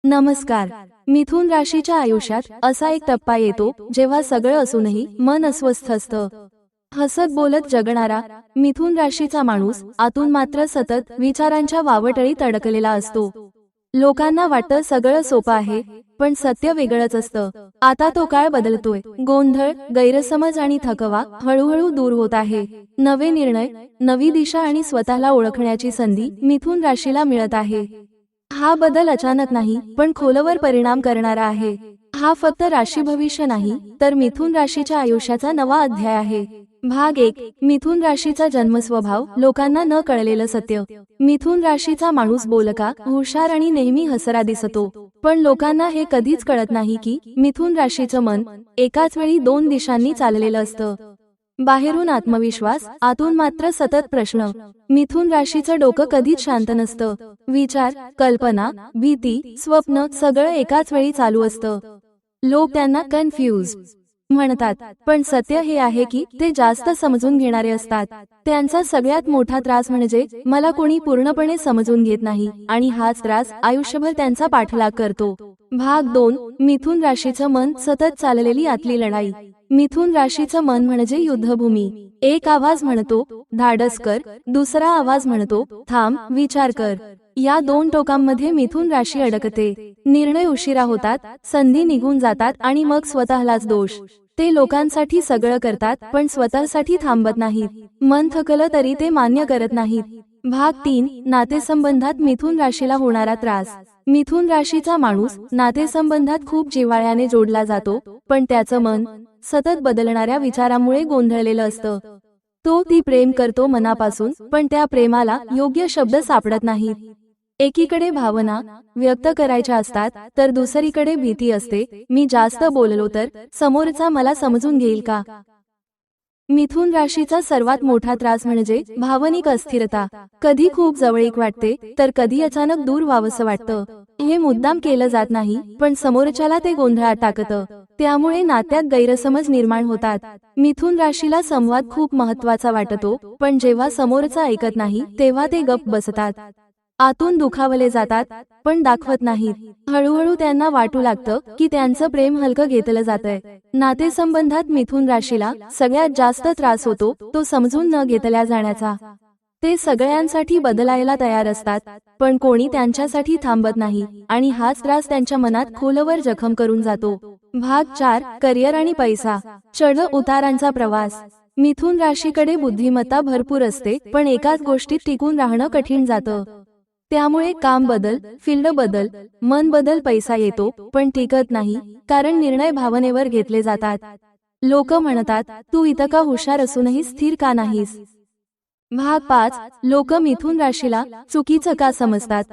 नमस्कार. मिथुन राशीच्या आयुष्यात असा एक टप्पा येतो जेव्हा सगळं असूनही मन अस्वस्थ असतं. हसत बोलत जगणारा मिथुन राशीचा माणूस आतून मात्र सतत विचारांच्या वावटळीत अडकलेला असतो. लोकांना वाटतं सगळं सोपं आहे, पण सत्य वेगळंच असतं. आता तो काळ बदलतोय. गोंधळ, गैरसमज आणि थकवा हळूहळू दूर होत आहे. नवे निर्णय, नवी दिशा आणि स्वतःला ओळखण्याची संधी मिथुन राशीला मिळत आहे. हा बदल अचानक नाही, पण खोलवर परिणाम करणारा आहे. हा फक्त राशी भविष्य नाही, तर मिथुन राशीच्या आयुष्याचा नवा अध्याय आहे. भाग 1. मिथुन राशीचा जन्मस्वभाव, लोकांना न कळलेलं सत्य. मिथुन राशीचा माणूस बोलका, हुशार आणि नेहमी हसरा दिसतो. पण लोकांना हे कधीच कळत नाही की मिथुन राशीचं मन एकाच वेळी दोन दिशांनी चाललेलं असतं. बाहेरून आत्मविश्वास, आतून मात्र सतत प्रश्न. मिथुन राशीचं डोकं कधीच शांत नसतं. विचार, कल्पना, भीती, स्वप्न सगळं एकाच वेळी चालू असतं. लोक त्यांना कन्फ्यूज म्हणतात, पण सत्य हे आहे की ते जास्त समजून घेणारे असतात. त्यांचा सगळ्यात मोठा त्रास म्हणजे मला कोणी पूर्णपणे समजून घेत नाही, आणि हाच त्रास आयुष्यभर त्यांचा पाठलाग करतो. भाग 2. मिथुन राशीचं मन, सतत चाललेली आतली लढाई. मिथुन राशीचं मन म्हणजे युद्धभूमी. एक आवाज म्हणतो धाडस कर, दुसरा आवाज म्हणतो थांब, विचार कर. या दोन टोकांमध्ये मिथुन राशी अडकते. निर्णय उशिरा होतात, संधी निघून जातात आणि मग स्वतःलाच दोष. ते लोकांसाठी सगळं करतात, पण स्वतःसाठी थांबत नाहीत. मन थकलं तरी ते मान्य करत नाहीत. भाग 3. नातेसंबंधात मिथुन राशीला होणारा त्रास. मिथुन राशीचा माणूस नातेसंबंधात खूप जिव्हाळ्याने जोडला जातो, पण त्याचं मन सतत बदलणाऱ्या विचारांमुळे गोंधळलेलं असतं. ती प्रेम करतो मनापासून, पण त्या प्रेमाला योग्य शब्द सापडत नाहीत. एकीकडे भावना व्यक्त करायच्या असतात, तर दुसरीकडे भीती असते, मी जास्त बोललो तर समोरचा मला समजून घेईल का. मिथुन राशीचा सर्वात मोठा त्रास म्हणजे भावनिक अस्थिरता. कधी खूप जवळीक वाटते, तर कधी अचानक दूर व्हावंसं वाटतं. हे मुद्दाम केलं जात नाही, पण समोरच्याला ते गोंधळात टाकतं. त्यामुळे नात्यात गैरसमज निर्माण होतात. मिथुन राशीला संवाद खूप महत्त्वाचा वाटतो, पण जेव्हा समोरचा ऐकत नाही तेव्हा ते गप्प बसतात. आतून दुखावले जातात, पण दाखवत नाहीत. हळूहळू त्यांना वाटू लागतं की त्यांचं प्रेम हलकं घेतलं जातंय. नातेसंबंधात मिथुन राशीला सगळ्यात जास्त त्रास होतो तो समजून न घेतल्या जाण्याचा. ते सगळ्यांसाठी बदलायला तयार असतात, पण कोणी त्यांच्यासाठी थांबत नाही, आणि हाच त्रास त्यांच्या मनात खोलवर जखम करून जातो. भाग 4. करिअर आणि पैसा. चढ उतारांचा प्रवास. मिथुन राशीकडे बुद्धिमत्ता भरपूर असते, पण एकाच गोष्टीत टिकून राहणं कठीण जातं. त्यामुळे काम बदल, फील्ड बदल, मन बदल, पैसा येतो पण टिकत नाही, कारण निर्णय भावनेवर घेतले जातात. लोक म्हणतात, तू इतका हुशार असूनही स्थिर का नाहीस. भाग 5. लोक मिथुन राशीला चुकीचं का समजतात.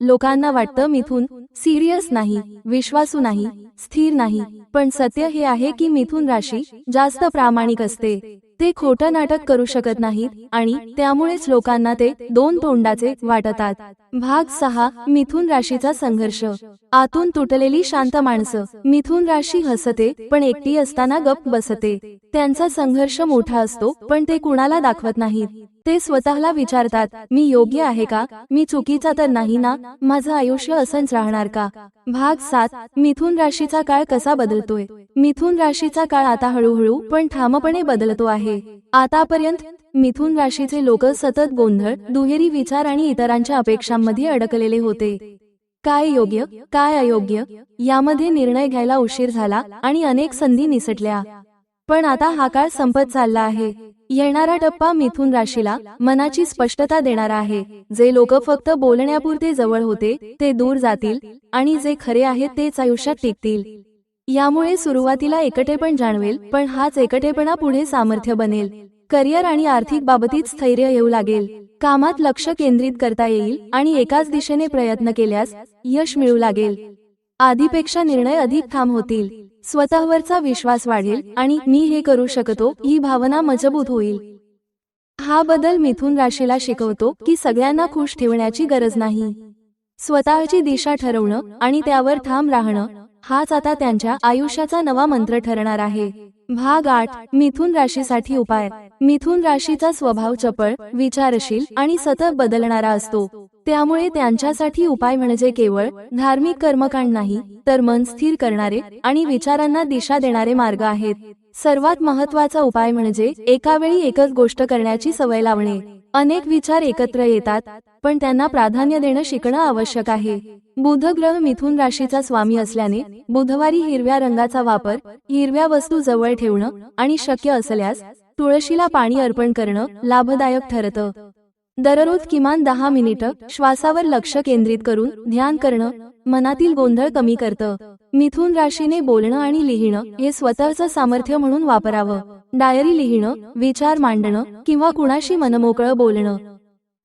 लोकांना वाटतं मिथुन सिरियस नाही, विश्वासू नाही, स्थिर नाही, पण सत्य हे आहे की मिथुन राशी जास्त प्रामाणिक असते. ते खोटं नाटक करू शकत नाहीत, आणि त्यामुळेच लोकांना ते दोन तोंडाचे वाटतात. भाग 6. मिथुन राशीचा संघर्ष. आतून तुटलेली शांत माणसं. मिथुन राशी हसते, पण एकटी असताना गप्प बसते. त्यांचा संघर्ष मोठा असतो, पण ते कुणाला दाखवत नाहीत. ते स्वतःला विचारतात, मी योग्य आहे का, मी चुकीचा तर नाही ना, माझं आयुष्य असंच राहणार का. भाग 7. मिथुन राशीचा काळ कसा बदलतोय. मिथुन राशीचा काळ आता हळूहळू पण ठामपणे बदलतो आहे. आतापर्यंत मिथुन राशीचे लोक सतत गोंधळ, दुहेरी विचार आणि इतरांच्या अपेक्षांमध्ये अडकलेले होते. काय योग्य, काय अयोग्य यामध्ये निर्णय घ्यायला उशीर झाला, आणि अनेक संधी निसटल्या. पण आता हा काळ संपत चालला आहे. येणारा टप्पा मिथुन राशीला मनाची स्पष्टता देणारा आहे. जे लोक फक्त बोलण्यापुरते जवळ होते ते दूर जातील, आणि जे खरे आहेत तेच आयुष्यात टिकतील. यामुळे सुरुवातीला एकटेपण जाणवेल, पण हाच एकटेपणा पुढे सामर्थ्य बनेल. करिअर आणि आर्थिक बाबतीत स्थैर्य येऊ लागेल. कामात लक्ष केंद्रित करता येईल, आणि एकाच दिशेने प्रयत्न केल्यास यश मिळू लागेल. आधीपेक्षा निर्णय अधिक ठाम होतील. स्वतःवरचा विश्वास वाढेल, आणि मी हे करू शकतो ही भावना मजबूत होईल. हा बदल मिथुन राशीला शिकवतो की सगळ्यांना खुश ठेवण्याची गरज नाही. स्वतःची दिशा ठरवणं आणि त्यावर ठाम राहणं हाच आता त्यांच्या आयुष्याचा नवा मंत्र ठरणार आहे. भाग 8. मिथुन राशीसाठी उपाय. मिथुन राशीचा स्वभाव चपळ, विचारशील आणि सतत बदलणारा असतो. त्यामुळे त्यांच्यासाठी उपाय म्हणजे केवळ धार्मिक कर्मकांड नाही, तर मन स्थिर करणारे आणि विचारांना दिशा देणारे मार्ग आहेत. सर्वात महत्त्वाचा उपाय म्हणजे एका वेळी एकच गोष्ट करण्याची सवय लावणे. अनेक विचार एकत्र येतात, पण त्यांना प्राधान्य देणं शिकणं आवश्यक आहे. बुध ग्रह मिथुन राशीचा स्वामी असल्याने बुधवारी हिरव्या रंगाचा वापर, हिरव्या वस्तू जवळ ठेवणं आणि शक्य असल्यास तुळशीला पाणी अर्पण करणं लाभदायक ठरतं. दररोज किमान 10 मिनिटं श्वासावर लक्ष केंद्रित करून ध्यान करणं मनातील गोंधळ कमी करतं. मिथुन राशीने बोलणं आणि लिहिणं हे स्वतःचं सामर्थ्य म्हणून वापरावं. डायरी लिहिणं, विचार मांडणं किंवा कुणाशी मनमोकळं बोलणं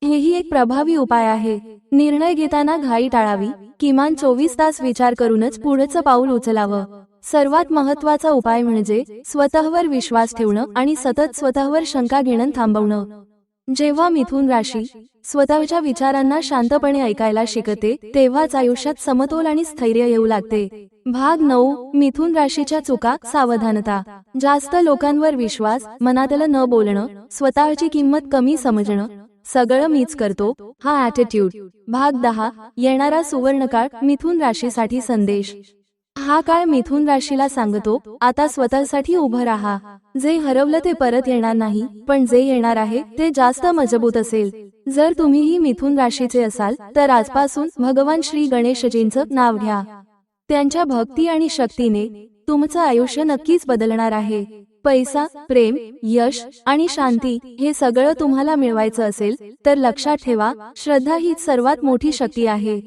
हेही एक प्रभावी उपाय आहे. निर्णय घेताना घाई टाळावी, किमान 24 तास विचार करूनच पुढचं पाऊल उचलावं. सर्वात महत्त्वाचा उपाय म्हणजे स्वतःवर विश्वास ठेवणं आणि सतत स्वतःवर शंका घेणं थांबवणं. जेव्हा मिथुन राशी स्वतःच्या विचारांना शांतपणे ऐकायला शिकते, तेव्हाच आयुष्यात समतोल आणि स्थैर्य येऊ लागते. भाग 9. मिथुन राशीच्या चुका, सावधानता. जास्त लोकांवर विश्वास, मनातलं न बोलणं, स्वतःची किंमत कमी समजणं, सगळं मीच करतो हा ॲटिट्यूड. भाग 10. येणारा सुवर्णकाळ, मिथुन राशीसाठी संदेश. हा काळ मिथुन राशीला सांगतो, आता स्वतःसाठी उभं राहा. जे हरवलं ते परत येणार नाही, पण जे येणार आहे ते जास्त मजबूत असेल. जर तुम्हीही मिथुन राशीचे असाल तर आजपासून भगवान श्री गणेशजींचं नाव घ्या. त्यांच्या भक्ती आणि शक्तीने तुमचं आयुष्य नक्कीच बदलणार आहे. पैसा, प्रेम, यश आणि शांती हे सगळं तुम्हाला मिळवायचं असेल तर लक्षात ठेवा, श्रद्धा हीच सर्वात मोठी शक्ती आहे.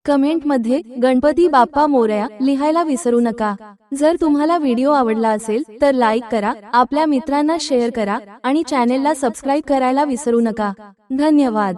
कमेंटमध्ये गणपती बाप्पा मोरया लिहायला विसरू नका. जर तुम्हाला व्हिडिओ आवडला असेल तर लाईक करा, आपल्या मित्रांना शेअर करा आणि चॅनेलला सबस्क्राईब करायला विसरू नका. धन्यवाद.